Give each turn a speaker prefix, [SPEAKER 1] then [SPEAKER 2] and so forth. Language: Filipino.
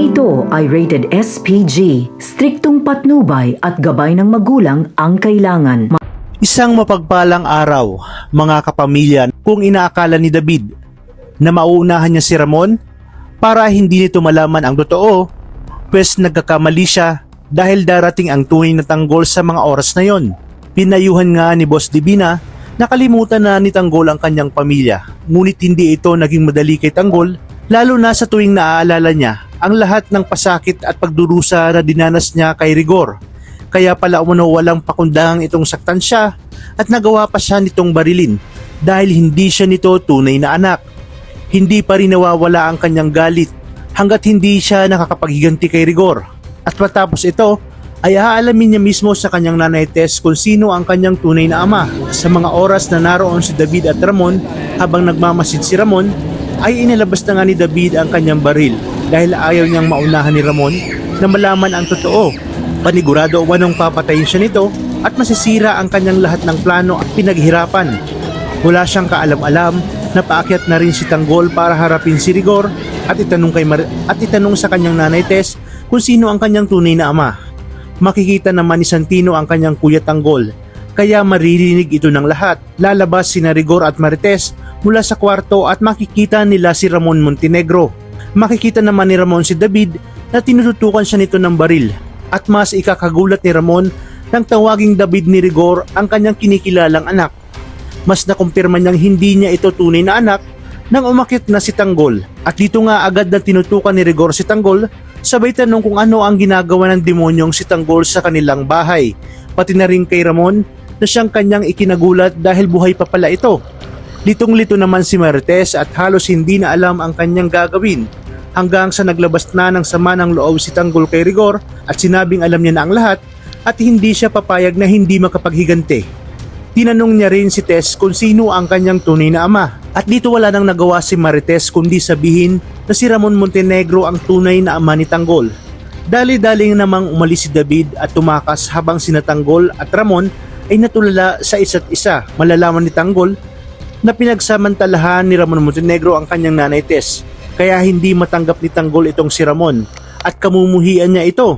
[SPEAKER 1] ito ay rated SPG, striktong patnubay at gabay ng magulang ang kailangan.
[SPEAKER 2] Isang mapagpalang araw, mga kapamilya, kung inaakala ni David na mauunahan niya si Ramon para hindi nito malaman ang totoo, pues nagkakamali siya dahil darating ang tunay na tanggol sa mga oras na yon. Pinayuhan nga ni Boss Divina na kalimutan na ni Tanggol ang kanyang pamilya, ngunit hindi ito naging madali kay Tanggol, lalo na sa tuwing naaalala niya ang lahat ng pasakit at pagdurusa na dinanas niya kay Rigor. Kaya pala umano walang pakundangang itong saktan siya at nagawa pa siya nitong barilin dahil hindi siya nito tunay na anak. Hindi pa rin nawawala ang kanyang galit hanggat hindi siya nakakapaghiganti kay Rigor. At matapos ito ay aalamin niya mismo sa kanyang nanay Tess kung sino ang kanyang tunay na ama. Sa mga oras na naroon si David at Ramon habang nagmamasid si Ramon ay inilabas na nga ni David ang kanyang baril dahil ayaw niyang maunahan ni Ramon na malaman ang totoo. Panigurado umanong papatayin siya nito at masisira ang kanyang lahat ng plano at pinaghirapan. Wala siyang kaalam-alam na paakyat na rin si Tanggol para harapin si Rigor at itanong sa kanyang nanay Tess kung sino ang kanyang tunay na ama. Makikita naman ni Santino ang kanyang kuya Tanggol, kaya maririnig ito ng lahat. Lalabas sina Rigor at Marites mula sa kwarto at makikita nila si Ramon Montenegro. Makikita naman ni Ramon si David na tinututukan siya nito ng baril at mas ikakagulat ni Ramon nang tawaging David ni Rigor ang kanyang kinikilalang anak. Mas nakumpirma niyang hindi niya ito tunay na anak nang umakyat na si Tanggol at dito nga agad na tinutukan ni Rigor si Tanggol. Sabay tanong kung ano ang ginagawa ng demonyong si Tanggol sa kanilang bahay, pati na rin kay Ramon na siyang kanyang ikinagulat dahil buhay pa pala ito. Litong-lito naman si Marites at halos hindi na alam ang kanyang gagawin hanggang sa naglabas na ng sama ng loob si Tanggol kay Rigor at sinabing alam niya na ang lahat at hindi siya papayag na hindi makapaghiganti. Tinanong niya rin si Tess kung sino ang kanyang tunay na ama at dito wala nang nagawa si Marites kundi sabihin na si Ramon Montenegro ang tunay na ama ni Tanggol. Dali-daling namang umalis si David at tumakas habang sina Tanggol at Ramon ay natulala sa isa't isa. Malalaman ni Tanggol na pinagsamantalahan ni Ramon Montenegro ang kanyang nanay Tess, kaya hindi matanggap ni Tanggol itong si Ramon at kamumuhian niya ito.